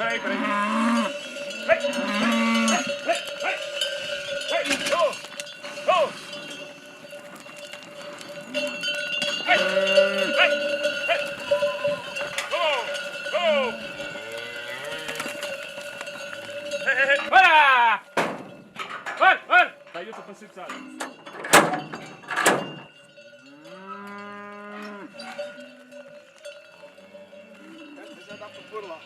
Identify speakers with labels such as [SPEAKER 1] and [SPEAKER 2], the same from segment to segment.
[SPEAKER 1] Espera aí. Go! Go! Go! Para! Vai! Aí eu tô facilitado. Já dá pra pôr lá.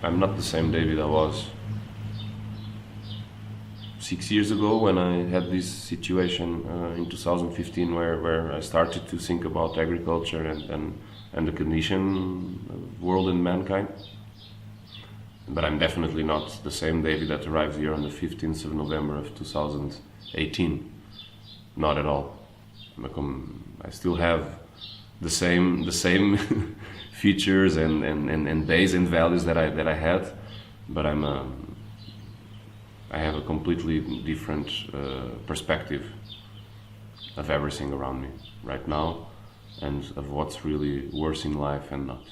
[SPEAKER 2] I'm not the same David I was 6 years ago when I had this situation in 2015 where I started to think about agriculture and the condition of the world and mankind. But I'm definitely not the same David that arrived here on the 15th of November of 2018. Not at all. I still have the same features and days and values that I had, but I have a completely different perspective of everything around me right now and of what's really worse in life and not.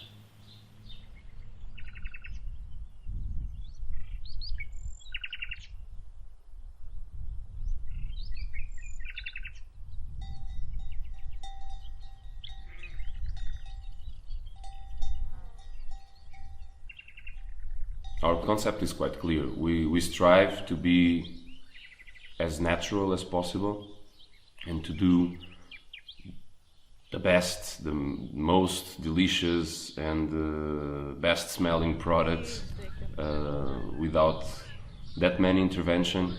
[SPEAKER 2] Our concept is quite clear. We strive to be as natural as possible and to do the best, the most delicious and the best smelling products without that many intervention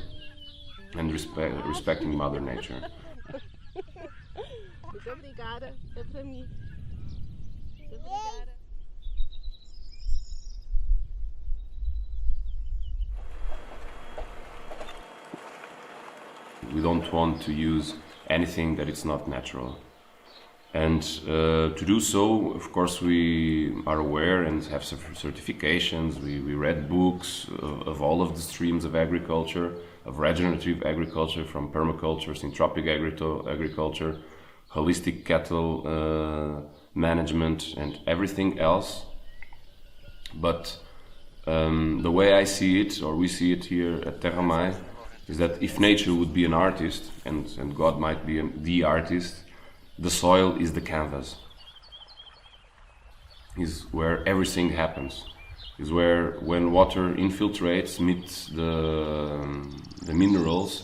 [SPEAKER 2] and respecting Mother Nature.
[SPEAKER 3] Muito obrigada, é para mim. Muito obrigada.
[SPEAKER 2] We don't want to use anything that is not natural. And to do so, of course, we are aware and have certifications. We read books of all of the streams of agriculture, of regenerative agriculture, from permaculture, syntropic agriculture, holistic cattle management, and everything else. But the way I see it, or we see it here at Terramay, is that if nature would be an artist, and God might be the artist, the soil is the canvas, is where everything happens, is where when water infiltrates, meets the minerals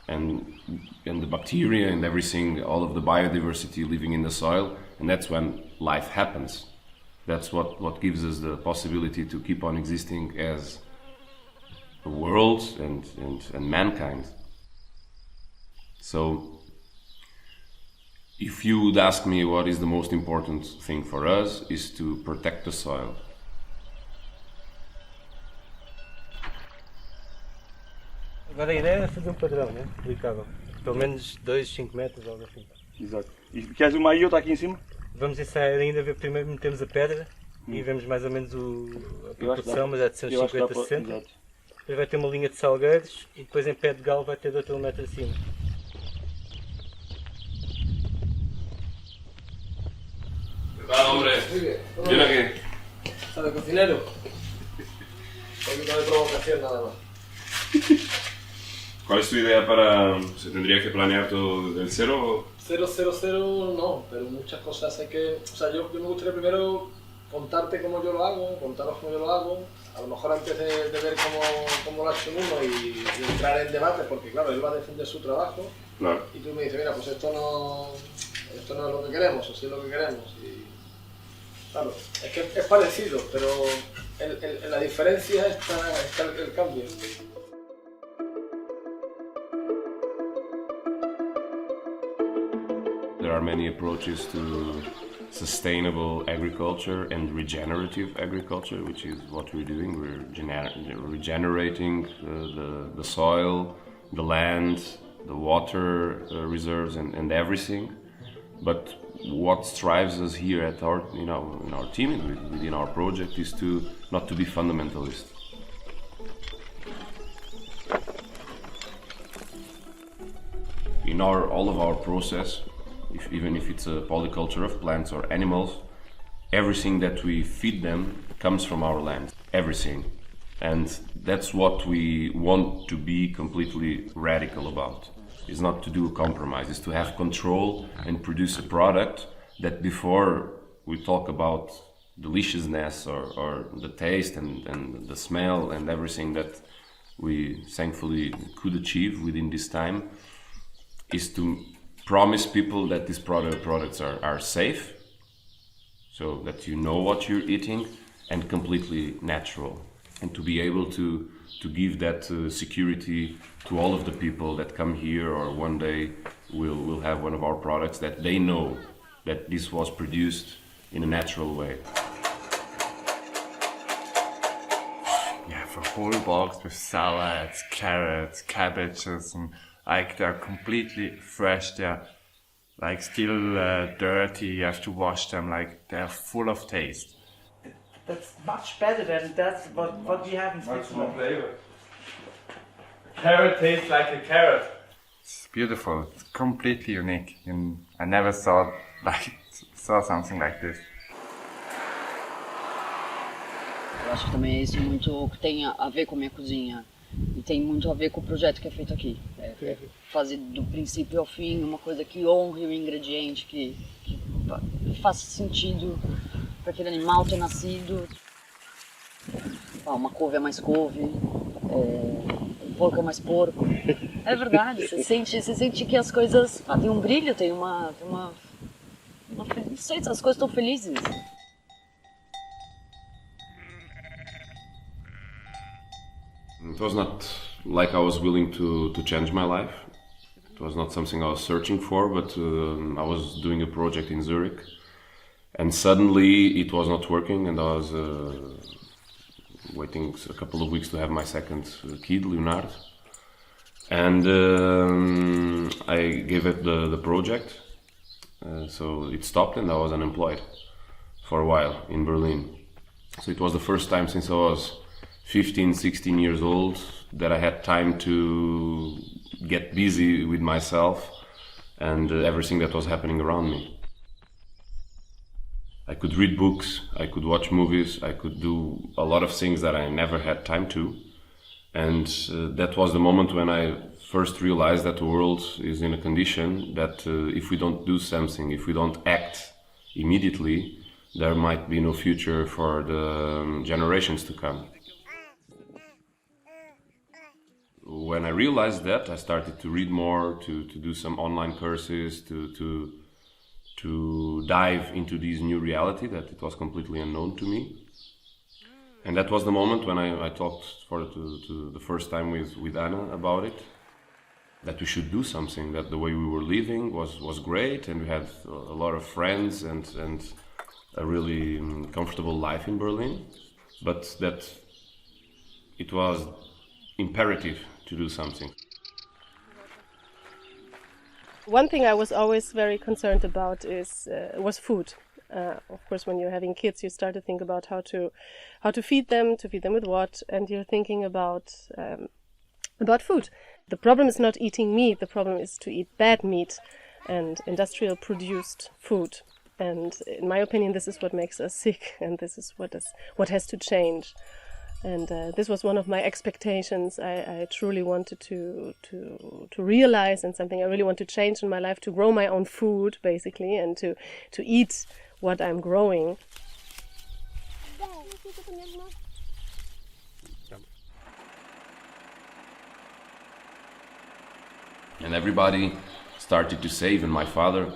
[SPEAKER 2] and the bacteria and everything, all of the biodiversity living in the soil, and that's when life happens. That's what gives us the possibility to keep on existing as a world and mankind. So if you would ask me what is the most important thing for us, is to protect the soil.
[SPEAKER 4] Agora a ideia é fazer um padrão, né? Aplicável. Pelo menos 2, 5 metros ou algo assim.
[SPEAKER 1] Exato. E queres uma aí e outra aqui em cima?
[SPEAKER 4] Vamos ensaiar ainda, ver primeiro metemos a pedra e vemos mais ou menos a proporção, mas é de 150 a 60.
[SPEAKER 1] Exato.
[SPEAKER 4] Depois vai ter uma linha de salgueiros e depois em pé de galo vai ter de outro metro acima.
[SPEAKER 2] Va, hombre. Ven aquí.
[SPEAKER 5] ¿Sabe, cocinero? Un poquito de provocación nada más.
[SPEAKER 2] ¿Cuál es tu idea para...? ¿Se tendría que planear todo del cero?
[SPEAKER 5] 000 no, pero muchas cosas hay que... O sea, yo me gustaría primero contarte cómo yo lo hago, contaros cómo yo lo hago, a lo mejor antes de ver cómo lo ha hecho uno y entrar en debate, porque claro, él va a defender su trabajo,
[SPEAKER 2] Claro.
[SPEAKER 5] y tú me dices, mira, pues esto no es lo que queremos, o sí es lo que queremos, y claro, es que es parecido, pero en la diferencia está el cambio.
[SPEAKER 2] are many approaches to sustainable agriculture and regenerative agriculture, which is what we're doing. We're regenerating the soil, the land, the water reserves, and everything. But what drives us here at our, in our team and within our project is to not to be fundamentalist. In all of our process, even if it's a polyculture of plants or animals, everything that we feed them comes from our land. Everything. And that's what we want to be completely radical about. It's not to do a compromise, it's to have control and produce a product that before we talk about deliciousness or the taste and the smell and everything that we thankfully could achieve within this time, is to promise people that these products are safe, so that you know what you're eating, and completely natural, and to be able to give that security to all of the people that come here or one day will have one of our products, that they know that this was produced in a natural way.
[SPEAKER 6] Yeah, for whole box with salads, carrots, cabbages, and like they're completely fresh. They're like still dirty. You have to wash them. Like they're full of taste.
[SPEAKER 7] That's much better than that's what we have in Switzerland.
[SPEAKER 1] Much more flavor. Carrot tastes like a carrot.
[SPEAKER 6] It's beautiful. It's completely unique. And I never saw something like this.
[SPEAKER 8] Eu acho que também é isso muito que tem a ver com a minha cozinha e tem muito a ver com o projeto que é feito aqui. É fazer do princípio ao fim uma coisa que honre o ingrediente, que faça sentido para aquele animal ter nascido. Uma couve é mais couve, um porco é mais porco. É verdade, você sente que as coisas têm um brilho, tem uma não sei, as coisas estão felizes.
[SPEAKER 2] It was not like I was willing to change my life. It was not something I was searching for, but I was doing a project in Zurich, and suddenly it was not working, and I was waiting a couple of weeks to have my second kid, Leonard, and I gave it the project, so it stopped and I was unemployed for a while in Berlin. So it was the first time since I was 15, 16 years old that I had time to get busy with myself and everything that was happening around me. I could read books, I could watch movies, I could do a lot of things that I never had time to. And that was the moment when I first realized that the world is in a condition that if we don't do something, if we don't act immediately, there might be no future for the generations to come. When I realized that, I started to read more, to do some online courses, to dive into this new reality that it was completely unknown to me. And that was the moment when I talked to the first time with Anna about it, that we should do something, that the way we were living was great, and we had a lot of friends and a really comfortable life in Berlin, but that it was imperative to do something.
[SPEAKER 3] One thing I was always very concerned about was food. Of course, when you're having kids, you start to think about how to feed them with what, and you're thinking about food. The problem is not eating meat. The problem is to eat bad meat and industrial produced food. And in my opinion, this is what makes us sick, and this is what has to change. And this was one of my expectations. I truly wanted to realize, and something I really want to change in my life, to grow my own food, basically, and to eat what I'm growing.
[SPEAKER 2] And everybody started to say, even my father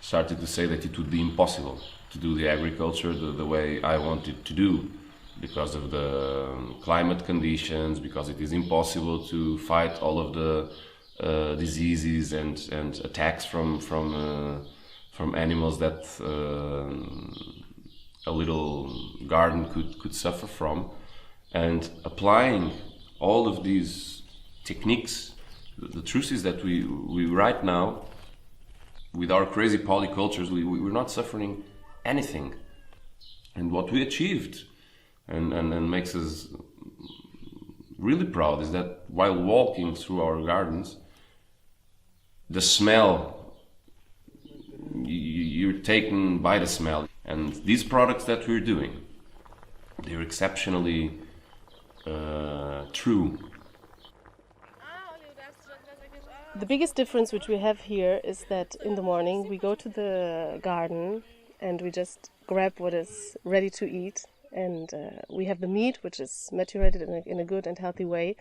[SPEAKER 2] started to say that it would be impossible to do the agriculture the way I wanted to do, because of the climate conditions, because it is impossible to fight all of the diseases and attacks from from animals that a little garden could suffer from, and applying all of these techniques. The truth is that we right now, with our crazy polycultures, we're not suffering anything. And what we achieved and makes us really proud is that while walking through our gardens, the smell, you're taken by the smell. And these products that we're doing, they're exceptionally true.
[SPEAKER 3] The biggest difference which we have here is that in the morning we go to the garden and we just grab what is ready to eat, and we have the meat which is maturated in a good and healthy way.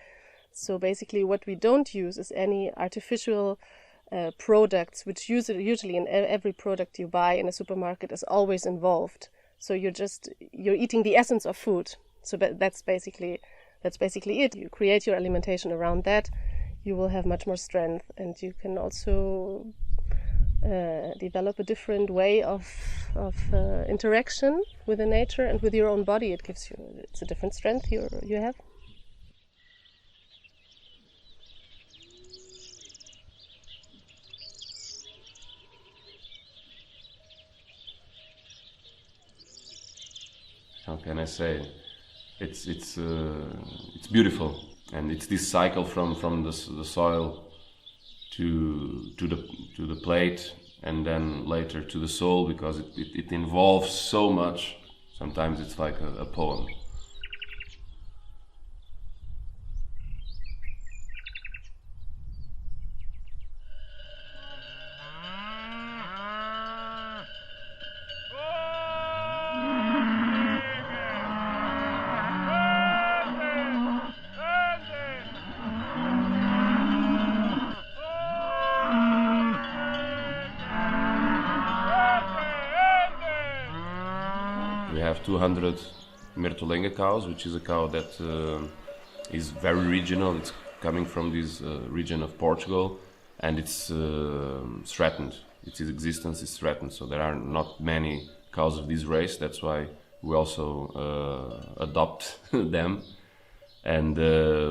[SPEAKER 3] So basically what we don't use is any artificial products, which usually in every product you buy in a supermarket is always involved. So you're eating the essence of food. So that's basically it. You create your alimentation around that. You will have much more strength, and you can also develop a different way of interaction with the nature and with your own body. It's a different strength you have.
[SPEAKER 2] How can I say? It's beautiful, and it's this cycle from the soil to the plate, and then later to the soul, because it involves so much. Sometimes it's like a poem. We have 200 Mertolenga cows, which is a cow that is very regional. It's coming from this region of Portugal, and it's threatened. Its existence is threatened, so there are not many cows of this race. That's why we also adopt them. And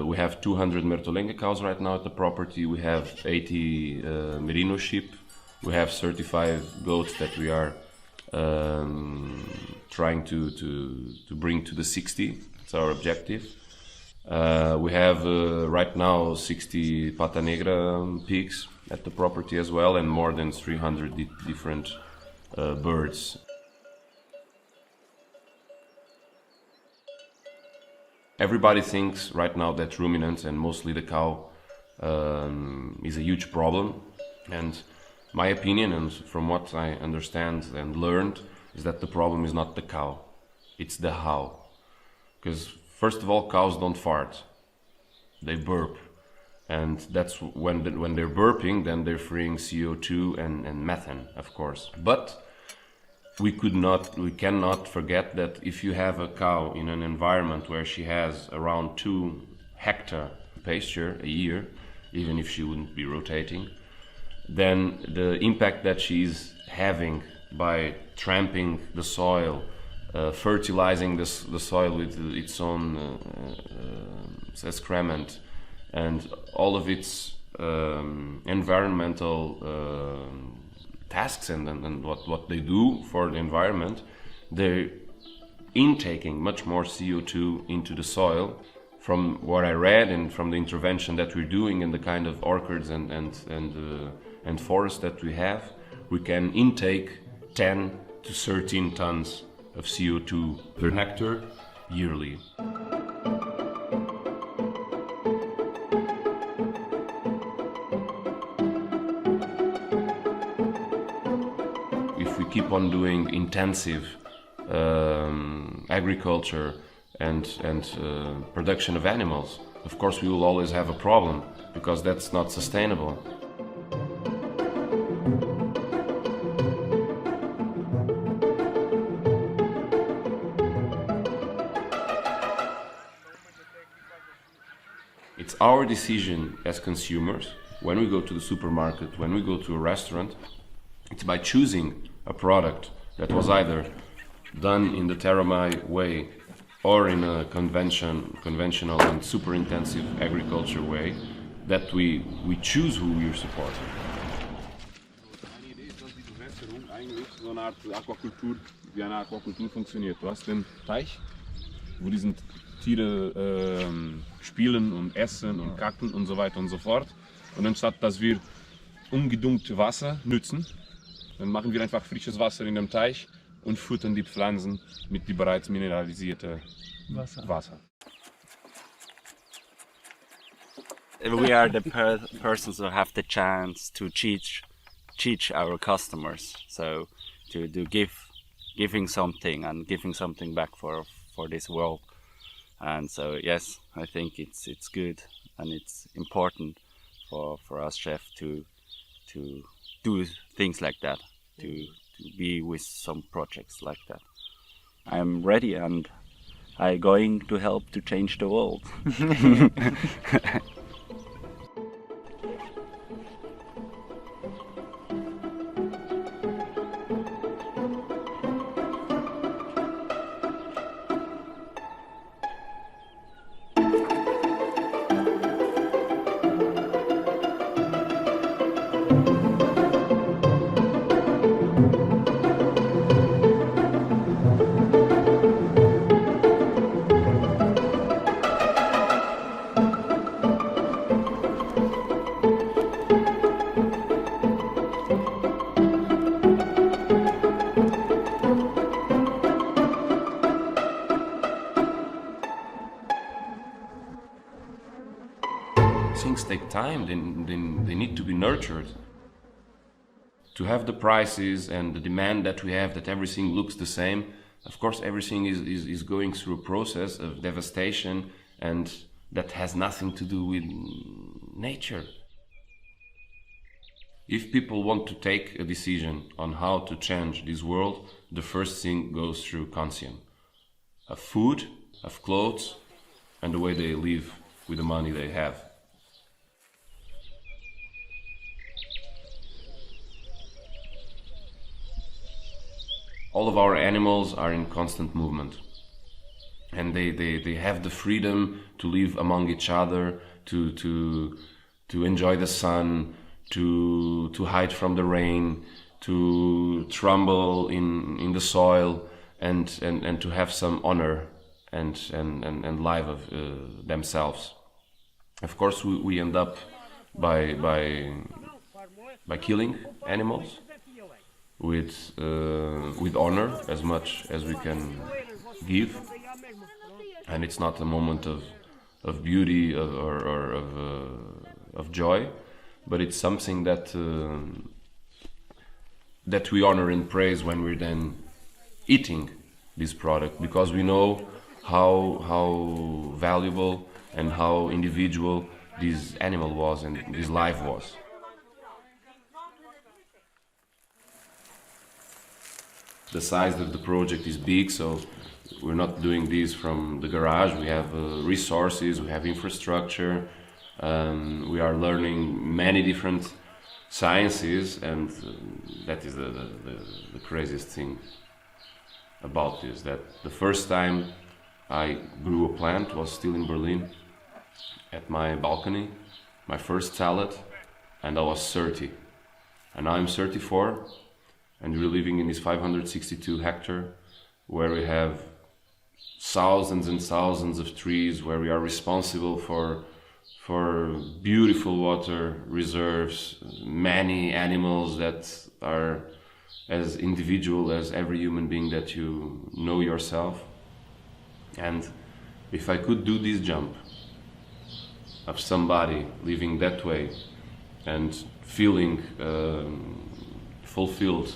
[SPEAKER 2] we have 200 Mertolenga cows right now at the property. We have 80 merino sheep. We have 35 goats that we are trying to bring to the 60. It's our objective. We have right now 60 pata negra pigs at the property as well, and more than 300 different birds. Everybody thinks right now that ruminants, and mostly the cow, is a huge problem. And my opinion, and from what I understand and learned, is that the problem is not the cow, it's the how. Because first of all, cows don't fart, they burp. And that's when they're burping, then they're freeing CO2 and methane, of course. But we cannot forget that if you have a cow in an environment where she has around 2 hectare pasture a year, even if she wouldn't be rotating, then the impact that she's having by tramping the soil, fertilizing the soil with its own excrement, and all of its environmental tasks and what they do for the environment, they're intaking much more CO2 into the soil. From what I read and from the intervention that we're doing and the kind of orchards and forests that we have, we can intake 10 to 13 tons of CO2 per hectare yearly. If we keep on doing intensive agriculture and production of animals, of course we will always have a problem, because that's not sustainable. It's our decision as consumers, when we go to the supermarket, when we go to a restaurant, It's by choosing a product that was either done in the Terramay way or in a conventional and super intensive agriculture way that we choose who we're supporting.
[SPEAKER 1] Eine Idee ist, dass die Bewässerung eigentlich so eine Art Aquakultur, wie eine Aquakultur funktioniert. Du hast den Teich, wo diese Tiere spielen und essen und kacken und so weiter und so fort. Und anstatt dass wir ungedüngte Wasser nutzen, dann machen wir einfach frisches Wasser in dem Teich und füttern die Pflanzen mit dem bereits mineralisierten Wasser.
[SPEAKER 9] We are the persons who have the chance to teach our customers, so to giving something and giving something back for this world. And so yes, I think it's good and it's important for us chefs to do things like that, to be with some projects like that. I'm ready and I'm going to help to change the world.
[SPEAKER 2] Things take time, they need to be nurtured. To have the prices and the demand that we have, that everything looks the same, of course everything is going through a process of devastation, and that has nothing to do with nature. If people want to take a decision on how to change this world, the first thing goes through conscience. Of food, of clothes, and the way they live with the money they have. All of our animals are in constant movement, and they have the freedom to live among each other, to enjoy the sun, to hide from the rain, to tremble in the soil, and to have some honor and life of themselves. Of course, we end up by killing animals with honor as much as we can give, and it's not a moment of beauty or of joy, but it's something that we honor and praise when we're then eating this product, because we know how valuable and how individual this animal was and this life was. The size of the project is big, so we're not doing this from the garage. We have resources, we have infrastructure, we are learning many different sciences, and that is the craziest thing about this, that the first time I grew a plant was still in Berlin, at my balcony, my first salad, and I was 30. And now I'm 34, and we're living in this 562 hectare, where we have thousands and thousands of trees, where we are responsible for beautiful water reserves, many animals that are as individual as every human being that you know yourself. And if I could do this jump of somebody living that way and feeling fulfilled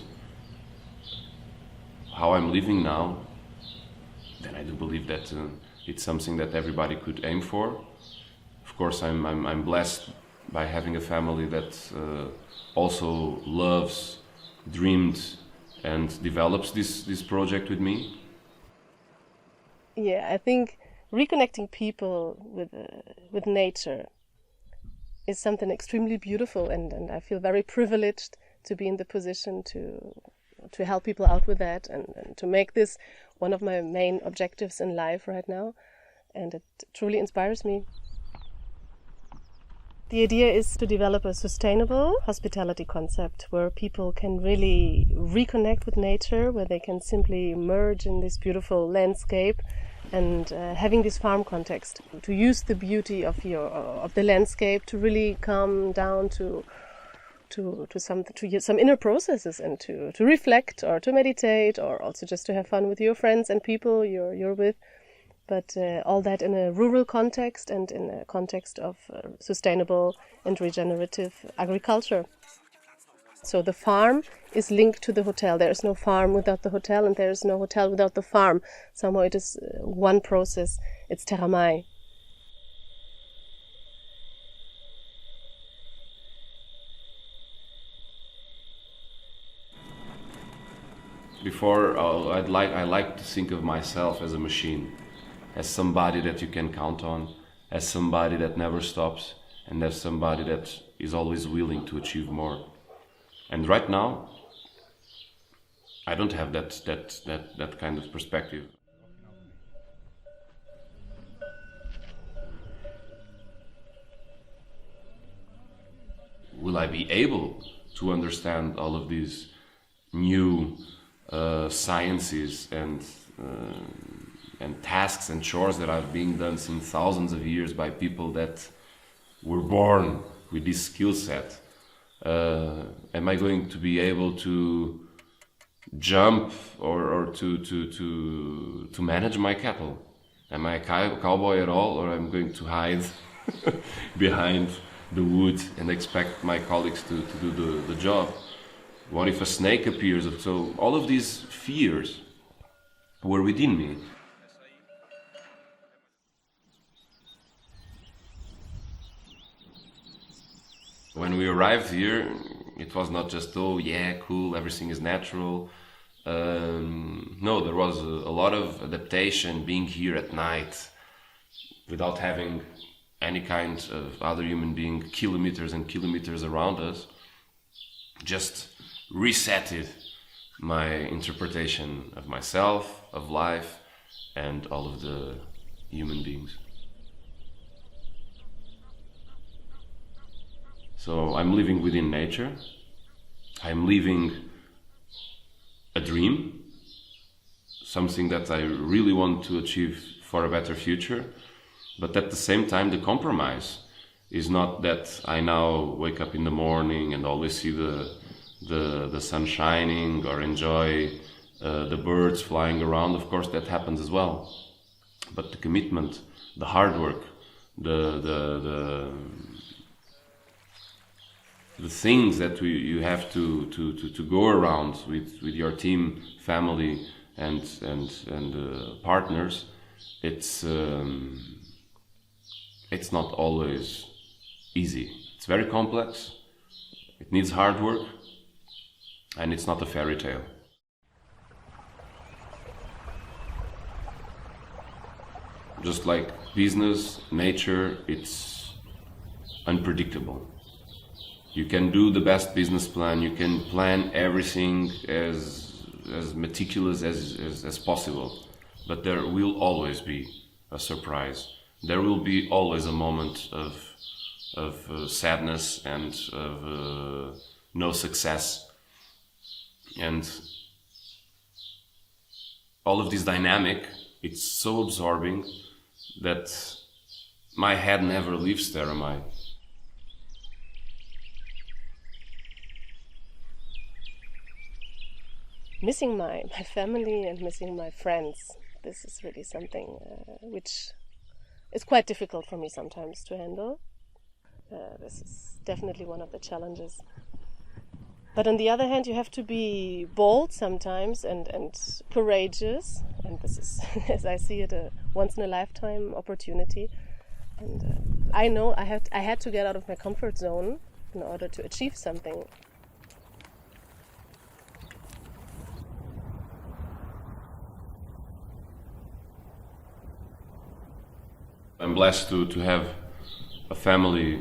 [SPEAKER 2] how I'm living now, then I do believe that it's something that everybody could aim for. Of course, I'm blessed by having a family that also loves, dreamed, and develops this project with me.
[SPEAKER 3] Yeah, I think reconnecting people with nature is something extremely beautiful, and I feel very privileged to be in the position to help people out with that and to make this one of my main objectives in life right now. And it truly inspires me. The idea is to develop a sustainable hospitality concept where people can really reconnect with nature, where they can simply merge in this beautiful landscape and having this farm context, to use the beauty of the landscape to really come down to some inner processes and to reflect or to meditate or also just to have fun with your friends and people you're with. But all that in a rural context and in a context of sustainable and regenerative agriculture. So the farm is linked to the hotel. There is no farm without the hotel, and there is no hotel without the farm. Somehow it is one process. It's Terramay.
[SPEAKER 2] Before, I like to think of myself as a machine, as somebody that you can count on, as somebody that never stops, and as somebody that is always willing to achieve more. And right now, I don't have that kind of perspective. Will I be able to understand all of these new sciences and tasks and chores that are being done since thousands of years by people that were born with this skill set? Am I going to be able to jump or to manage my cattle? Am I a cowboy at all, or I'm going to hide behind the wood and expect my colleagues to do the job? What if a snake appears? So all of these fears were within me. When we arrived here, it was not just, oh yeah, cool, everything is natural. No, there was a lot of adaptation, being here at night without having any kind of other human being kilometers and kilometers around us. Just resetted my interpretation of myself, of life, and all of the human beings. So I'm living within nature. I'm living a dream, something that I really want to achieve for a better future. But at the same time, the compromise is not that I now wake up in the morning and always see the sun shining or enjoy the birds flying around. Of course, that happens as well. But the commitment, the hard work, the things that you have to go around with your team, family, and partners, it's not always easy. It's very complex. It needs hard work, and it's not a fairy tale. Just like business, nature, it's unpredictable. You can do the best business plan, you can plan everything as meticulous as possible, but there will always be a surprise. There will be always a moment of sadness and of no success. And all of this dynamic, it's so absorbing that my head never leaves Terramay.
[SPEAKER 3] Missing my family and missing my friends. This is really something which is quite difficult for me sometimes to handle. This is definitely one of the challenges. But on the other hand, you have to be bold sometimes and courageous. And this is, as I see it, a once-in-a-lifetime opportunity. And I know I had to get out of my comfort zone in order to achieve something.
[SPEAKER 2] I'm blessed to have a family,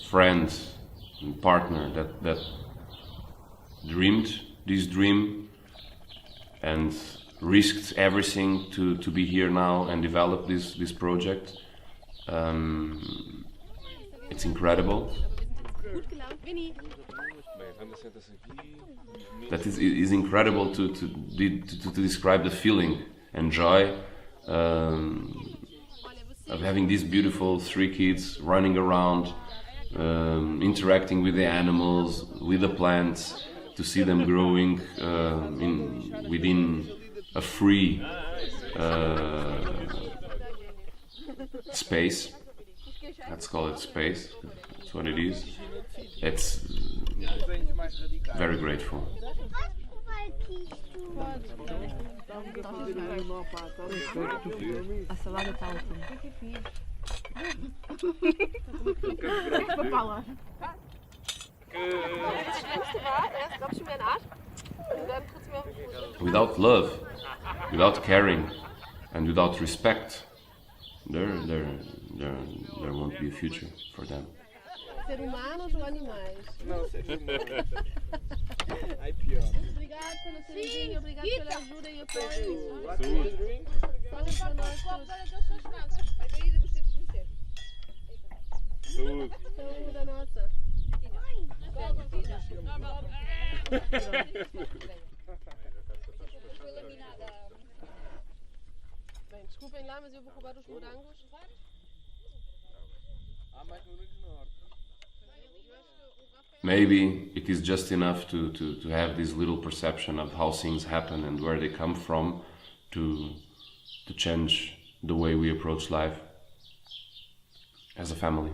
[SPEAKER 2] friends, and partner that dreamed this dream and risked everything to be here now and develop this project. It's incredible. That is incredible to describe the feeling and joy of having these beautiful 3 kids running around, interacting with the animals, with the plants, to see them growing within a free space. Let's call it space. That's what it is. It's very grateful.
[SPEAKER 10] A salada está ótima.
[SPEAKER 2] Without love, without caring, and without respect, there won't be a future for them.
[SPEAKER 3] Ser humanos ou animais?
[SPEAKER 1] Não, ser humano. Ai, pior.
[SPEAKER 3] Obrigado pelo serviço, obrigado pela ajuda e apoio.
[SPEAKER 1] Saúde.
[SPEAKER 3] Saúde da nossa. Bem, desculpem lá, mas eu vou roubar os morangos.
[SPEAKER 2] Maybe it is just enough to have this little perception of how things happen and where they come from to change the way we approach life as a family.